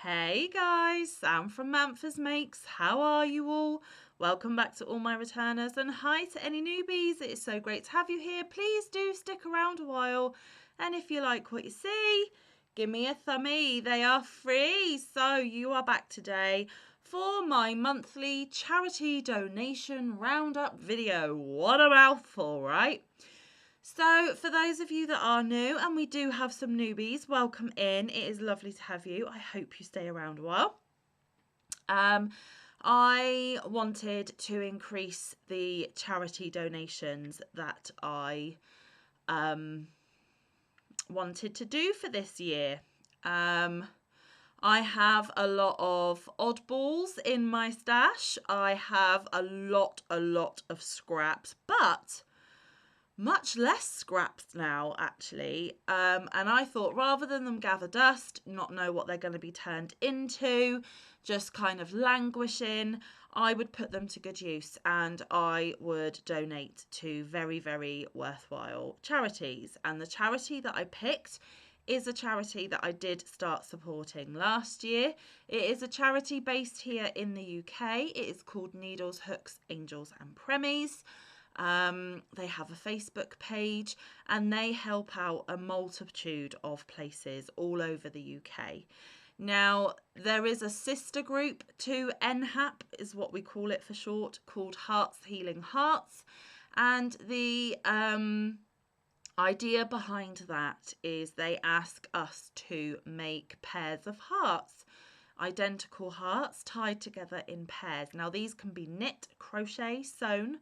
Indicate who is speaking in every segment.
Speaker 1: Hey guys, Sam from Manfa's Makes. How are you all? Welcome back to all my returners, and hi to any newbies. It is so great to have you here. Please do stick around a while, and if you like what you see, give me a thumbie. They are free. So you are back today for my monthly charity donation roundup video. What a mouthful, right? So for those of you that are new, and we do have some newbies, welcome in. It is lovely to have you. I hope you stay around a while. I wanted to increase the charity donations that I wanted to do for this year. I have a lot of oddballs in my stash. I have a lot of scraps, but much less scraps now, actually. And I thought rather than them gather dust, not know what they're going to be turned into, just kind of languishing, I would put them to good use and I would donate to very, very worthwhile charities. And the charity that I picked is a charity that I did start supporting last year. It is a charity based here in the UK. It is called Needles, Hooks, Angels and Premies. They have a Facebook page and they help out a multitude of places all over the UK. Now, there is a sister group to NHAP, is what we call it for short, called Hearts Healing Hearts. And the idea behind that is they ask us to make pairs of hearts, identical hearts tied together in pairs. Now, these can be knit, crochet, sewn.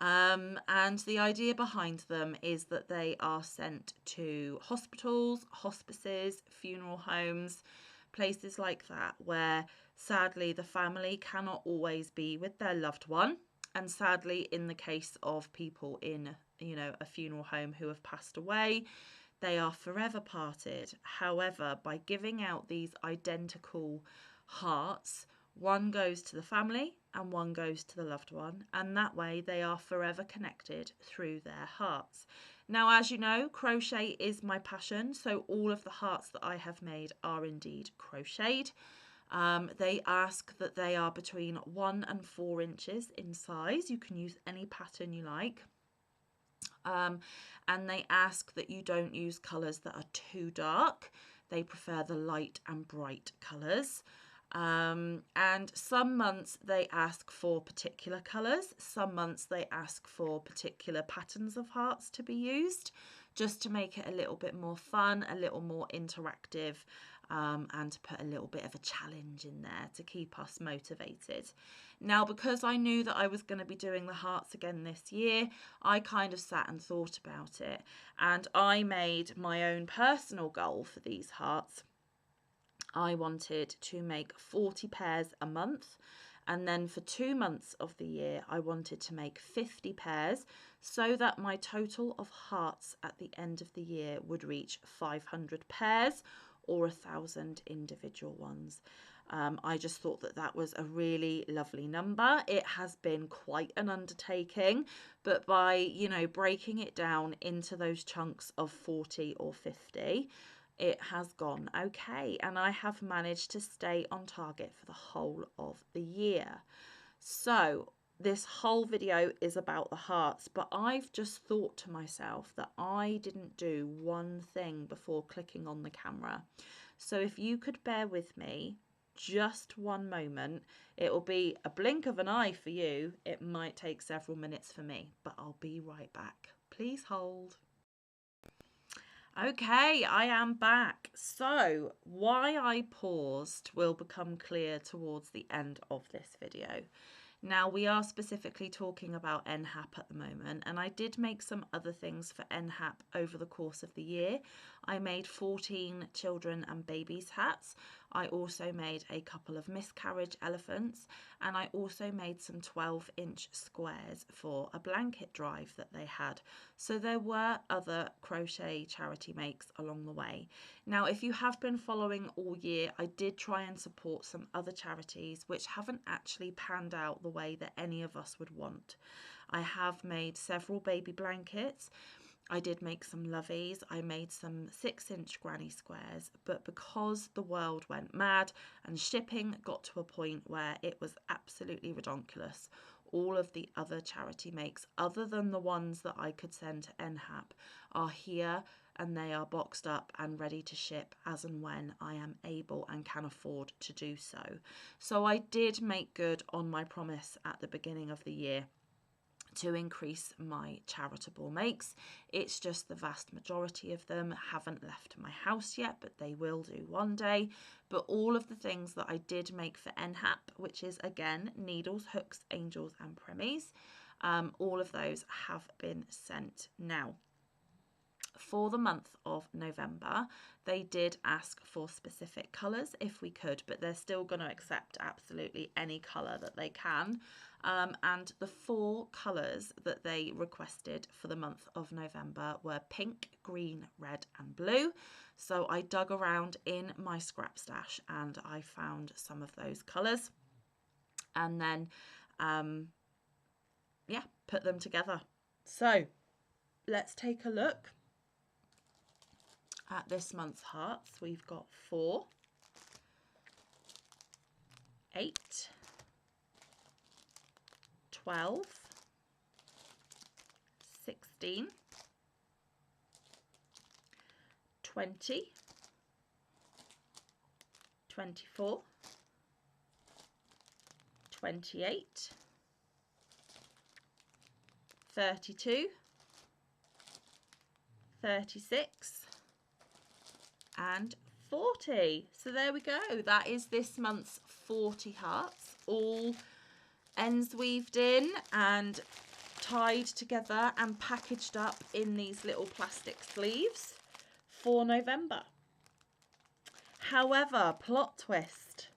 Speaker 1: And the idea behind them is that they are sent to hospitals, hospices, funeral homes, places like that, where sadly the family cannot always be with their loved one. And sadly, in the case of people in, a funeral home who have passed away, they are forever parted. However, by giving out these identical hearts, one goes to the family and one goes to the loved one, and that way they are forever connected through their hearts. Now, as you know, crochet is my passion, so all of the hearts that I have made are indeed crocheted. They ask that they are between 1 and 4 inches in size. You can use any pattern you like. And they ask that you don't use colours that are too dark. They prefer the light and bright colours. And some months they ask for particular colours. Some months they ask for particular patterns of hearts to be used, just to make it a little bit more fun, a little more interactive, and to put a little bit of a challenge in there to keep us motivated. Now, because I knew that I was going to be doing the hearts again this year, I kind of sat and thought about it, and I made my own personal goal for these hearts. I wanted to make 40 pairs a month, and then for 2 months of the year I wanted to make 50 pairs, so that my total of hearts at the end of the year would reach 500 pairs or 1,000 individual ones. I just thought that that was a really lovely number. It has been quite an undertaking, but by breaking it down into those chunks of 40 or 50, it has gone okay, and I have managed to stay on target for the whole of the year. So this whole video is about the hearts, but I've just thought to myself that I didn't do one thing before clicking on the camera. So if you could bear with me just one moment, it will be a blink of an eye for you. It might take several minutes for me, but I'll be right back. Please hold. Okay, I am back. So why I paused will become clear towards the end of this video. Now, we are specifically talking about NHAP at the moment, and I did make some other things for NHAP over the course of the year. I made 14 children and babies hats. I also made a couple of miscarriage elephants, and I also made some 12-inch squares for a blanket drive that they had. So there were other crochet charity makes along the way. Now, if you have been following all year, I did try and support some other charities which haven't actually panned out the way that any of us would want. I have made several baby blankets. I did make some loveys. I made some 6-inch granny squares, but because the world went mad and shipping got to a point where it was absolutely ridiculous, all of the other charity makes, other than the ones that I could send to NHAP, are here and they are boxed up and ready to ship as and when I am able and can afford to do so. So I did make good on my promise at the beginning of the year to increase my charitable makes. It's just the vast majority of them haven't left my house yet, but they will do one day. But all of the things that I did make for NHAP, which is again needles, hooks, angels and premies, all of those have been sent now. For the month of November, they did ask for specific colours if we could, but they're still going to accept absolutely any colour that they can. And the 4 colours that they requested for the month of November were pink, green, red and blue. So I dug around in my scrap stash and I found some of those colours and then, yeah, put them together. So let's take a look at this month's hearts. We've got 4, 8, 12, 16, 20, 24, 28, 32, 36 and 40. So there we go. That is this month's 40 hearts, all ends weaved in and tied together and packaged up in these little plastic sleeves for November. However, plot twist,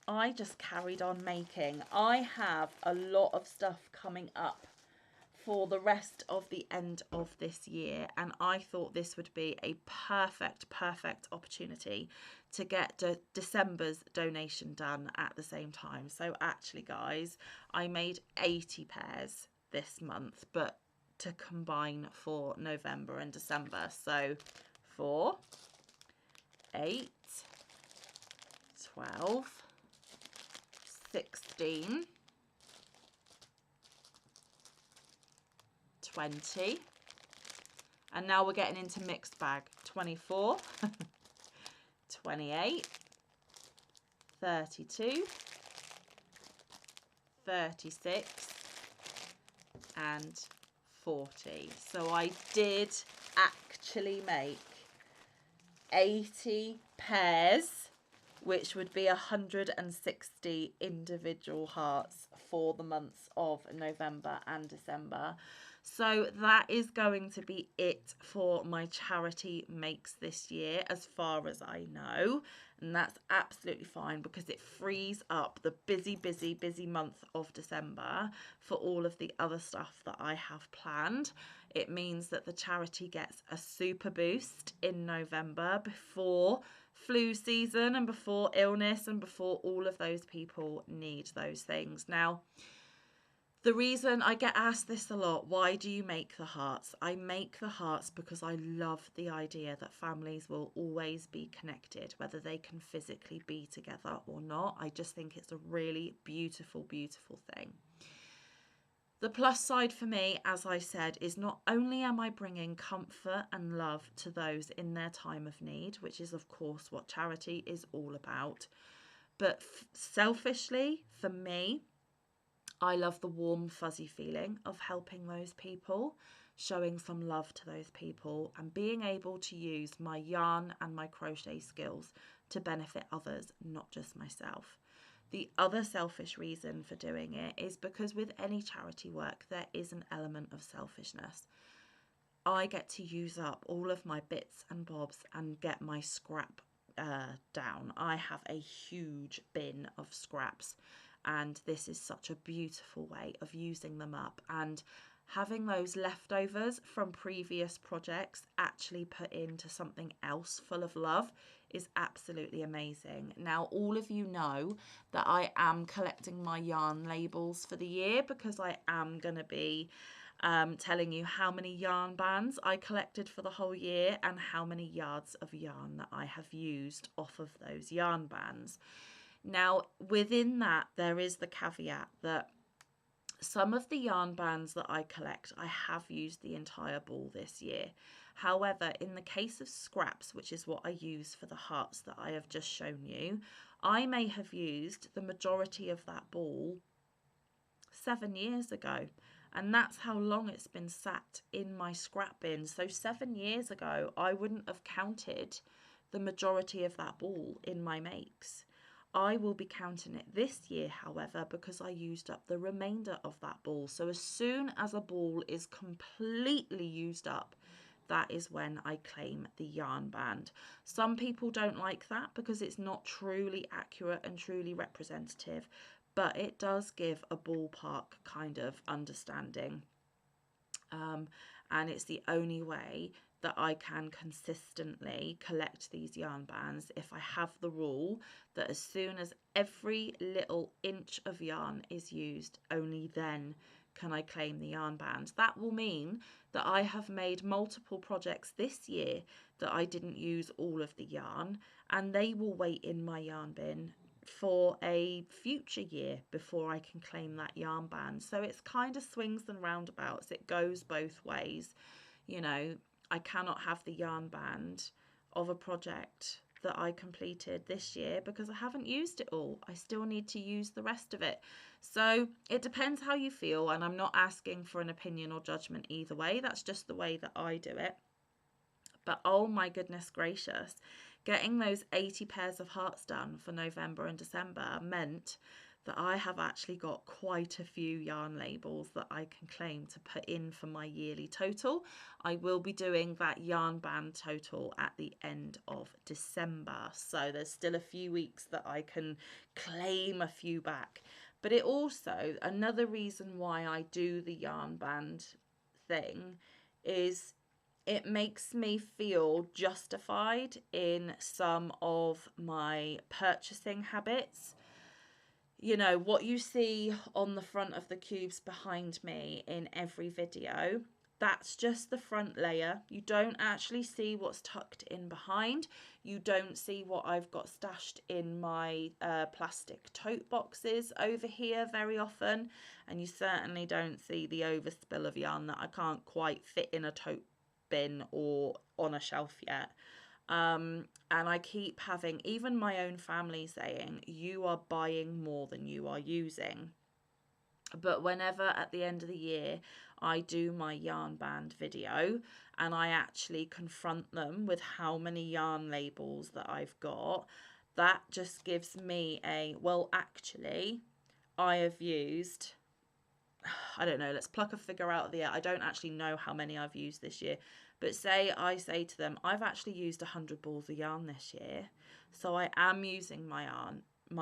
Speaker 1: I just carried on making. I have a lot of stuff coming up for the rest of the end of this year, and I thought this would be a perfect opportunity to get December's donation done at the same time. So actually guys, I made 80 pairs this month, but to combine for November and December. So 4, 8, 12, 16, 20, and now we're getting into mixed bag. 24, 28, 32, 36 and 40. So I did actually make 80 pairs, which would be 160 individual hearts for the months of November and December. So that is going to be it for my charity makes this year, as far as I know. And that's absolutely fine because it frees up the busy month of December for all of the other stuff that I have planned. It means that the charity gets a super boost in November before flu season and before illness and before all of those people need those things. Now, the reason I get asked this a lot, why do you make the hearts? I make the hearts because I love the idea that families will always be connected, whether they can physically be together or not. I just think it's a really beautiful thing. The plus side for me, as I said, is not only am I bringing comfort and love to those in their time of need, which is of course what charity is all about, but selfishly for me, I love the warm, fuzzy feeling of helping those people, showing some love to those people and being able to use my yarn and my crochet skills to benefit others, not just myself. The other selfish reason for doing it is because with any charity work, there is an element of selfishness. I get to use up all of my bits and bobs and get my scrap down. I have a huge bin of scraps, and this is such a beautiful way of using them up and having those leftovers from previous projects actually put into something else full of love is absolutely amazing. Now, all of you know that I am collecting my yarn labels for the year because I am going to be telling you how many yarn bands I collected for the whole year and how many yards of yarn that I have used off of those yarn bands. Now, within that, there is the caveat that some of the yarn bands that I collect, I have used the entire ball this year. However, in the case of scraps, which is what I use for the hearts that I have just shown you, I may have used the majority of that ball 7 years ago. And that's how long it's been sat in my scrap bin. So 7 years ago, I wouldn't have counted the majority of that ball in my makes. I will be counting it this year, however, because I used up the remainder of that ball. So as soon as a ball is completely used up, that is when I claim the yarn band. Some people don't like that because it's not truly accurate and truly representative, but it does give a ballpark kind of understanding. And it's the only way that I can consistently collect these yarn bands if I have the rule that as soon as every little inch of yarn is used, only then can I claim the yarn band. That will mean that I have made multiple projects this year that I didn't use all of the yarn, and they will wait in my yarn bin for a future year before I can claim that yarn band. So it's kind of swings and roundabouts. It goes both ways. You know, I cannot have the yarn band of a project that I completed this year because I haven't used it all. I still need to use the rest of it. So it depends how you feel, and I'm not asking for an opinion or judgment either way. That's just the way that I do it. But oh my goodness gracious, getting those 80 pairs of hearts done for November and December meant that I have actually got quite a few yarn labels that I can claim to put in for my yearly total. I will be doing that yarn band total at the end of December. So there's still a few weeks that I can claim a few back. But it also, another reason why I do the yarn band thing is it makes me feel justified in some of my purchasing habits. You know, what you see on the front of the cubes behind me in every video, that's just the front layer. You don't actually see what's tucked in behind. You don't see what I've got stashed in my plastic tote boxes over here very often. And you certainly don't see the overspill of yarn that I can't quite fit in a tote bin or on a shelf yet. And I keep having even my own family saying, you are buying more than you are using. But whenever at the end of the year I do my yarn band video and I actually confront them with how many yarn labels that I've got, that just gives me a, well, actually, I have used, I don't know, let's pluck a figure out of the air. I don't actually know how many I've used this year, but say I say to them, I've actually used 100 balls of yarn this year. So I am using my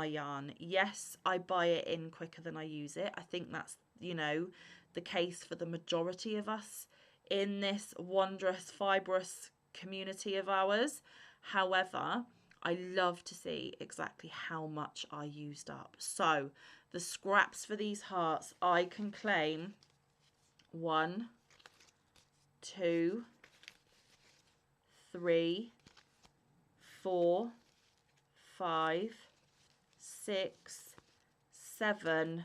Speaker 1: yarn. Yes, I buy it in quicker than I use it. I think that's, you know, the case for the majority of us in this wondrous, fibrous community of ours. However, I love to see exactly how much I used up. So the scraps for these hearts, I can claim 1, 2, 3, 4, 5, 6, 7,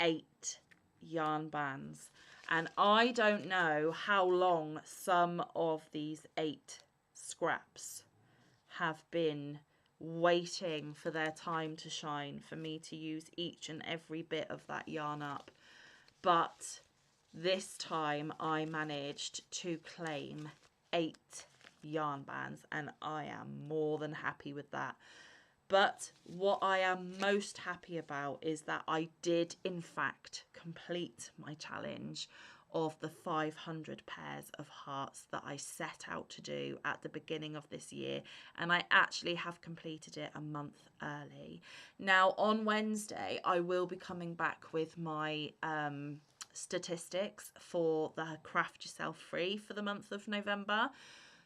Speaker 1: 8 yarn bands. And I don't know how long some of these 8 scraps have been waiting for their time to shine for me to use each and every bit of that yarn up. But this time I managed to claim 8 yarn bands and I am more than happy with that. But what I am most happy about is that I did in fact complete my challenge of the 500 pairs of hearts that I set out to do at the beginning of this year, and I actually have completed it a month early. Now on Wednesday I will be coming back with my statistics for the Craft Yourself Free for the month of November.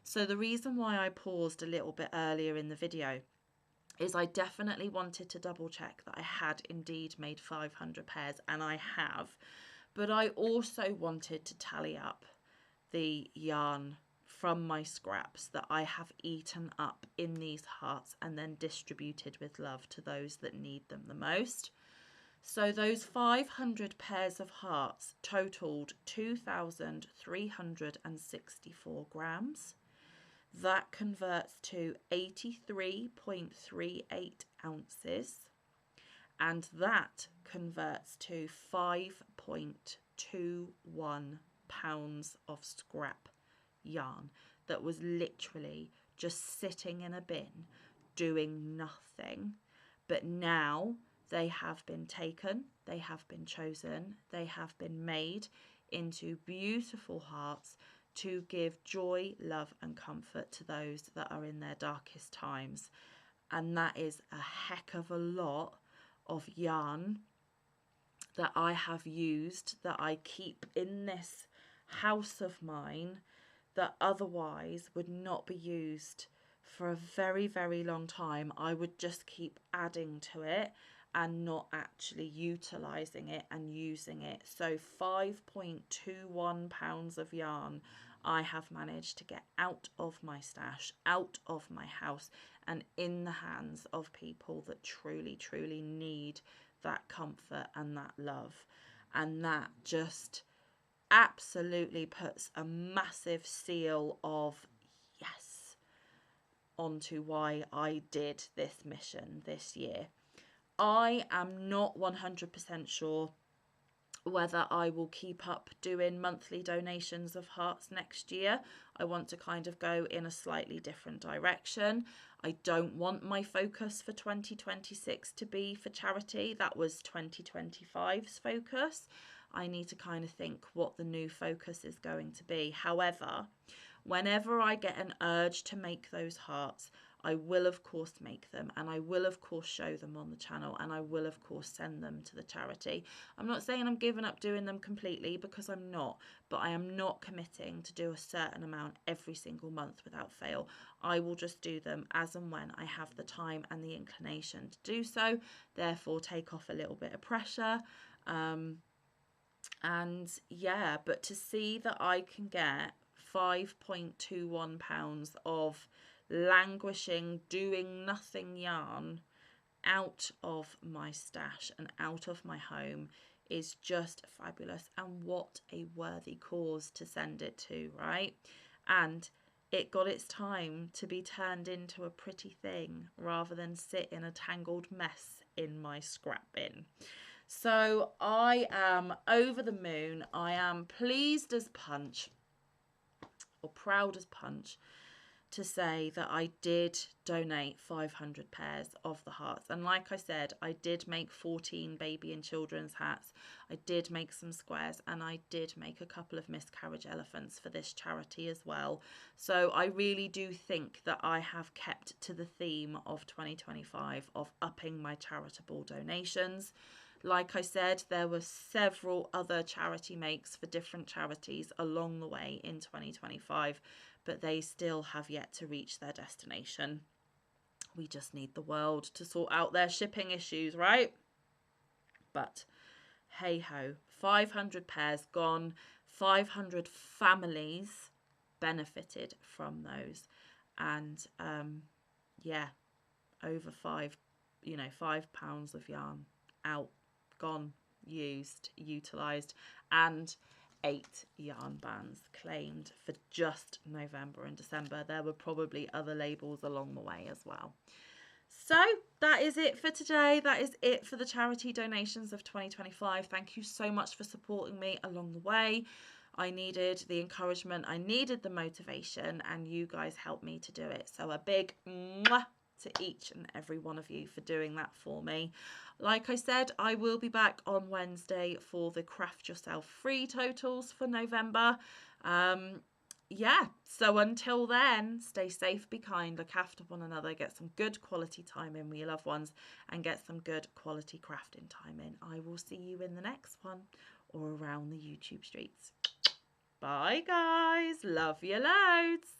Speaker 1: So the reason why I paused a little bit earlier in the video is I definitely wanted to double check that I had indeed made 500 pairs, and I have. but I also wanted to tally up the yarn from my scraps that I have eaten up in these hearts and then distributed with love to those that need them the most. So those 500 pairs of hearts totaled 2,364 grams. That converts to 83.38 ounces, and that converts to 5.21 pounds of scrap yarn that was literally just sitting in a bin doing nothing. But now they have been taken, they have been chosen, they have been made into beautiful hearts to give joy, love and comfort to those that are in their darkest times. And that is a heck of a lot of yarn that I have used, that I keep in this house of mine, that otherwise would not be used for a very, very long time. I would just keep adding to it and not actually utilising it and using it. So 5.21 pounds of yarn I have managed to get out of my stash, out of my house, and in the hands of people that truly, truly need that comfort and that love. And that just absolutely puts a massive seal of yes onto why I did this mission this year. I am not 100% sure whether I will keep up doing monthly donations of hearts next year. I want to kind of go in a slightly different direction. I don't want my focus for 2026 to be for charity. That was 2025's focus. I need to kind of think what the new focus is going to be. However, whenever I get an urge to make those hearts, I will of course make them, and I will of course show them on the channel, and I will of course send them to the charity. I'm not saying I'm giving up doing them completely, because I'm not, but I am not committing to do a certain amount every single month without fail. I will just do them as and when I have the time and the inclination to do so, therefore take off a little bit of pressure. And yeah, but to see that I can get 5.21 pounds of languishing, doing nothing yarn out of my stash and out of my home is just fabulous. And what a worthy cause to send it to, right? And it got its time to be turned into a pretty thing rather than sit in a tangled mess in my scrap bin. So I am over the moon. I am pleased as punch, or proud as punch, to say that I did donate 500 pairs of the hearts. And like I said, I did make 14 baby and children's hats. I did make some squares, and I did make a couple of miscarriage elephants for this charity as well. So I really do think that I have kept to the theme of 2025 of upping my charitable donations. Like I said, there were several other charity makes for different charities along the way in 2025, but they still have yet to reach their destination. We just need the world to sort out their shipping issues, right? But hey ho, 500 pairs gone, 500 families benefited from those, and yeah, over £5 of yarn out, gone, used, utilised, and 8 yarn bands claimed for just November and December. There were probably other labels along the way as well. So that is it for today. That is it for the charity donations of 2025. Thank you so much for supporting me along the way. I needed the encouragement, I needed the motivation, and you guys helped me to do it. So a big mwah to each and every one of you for doing that for me. Like I said, I will be back on Wednesday for the Craft Yourself free totals for November. Yeah, so until then, stay safe, be kind, look after one another, get some good quality time in with your loved ones, and get some good quality crafting time in. I will see you in the next one, or around the YouTube streets. Bye guys, love you loads.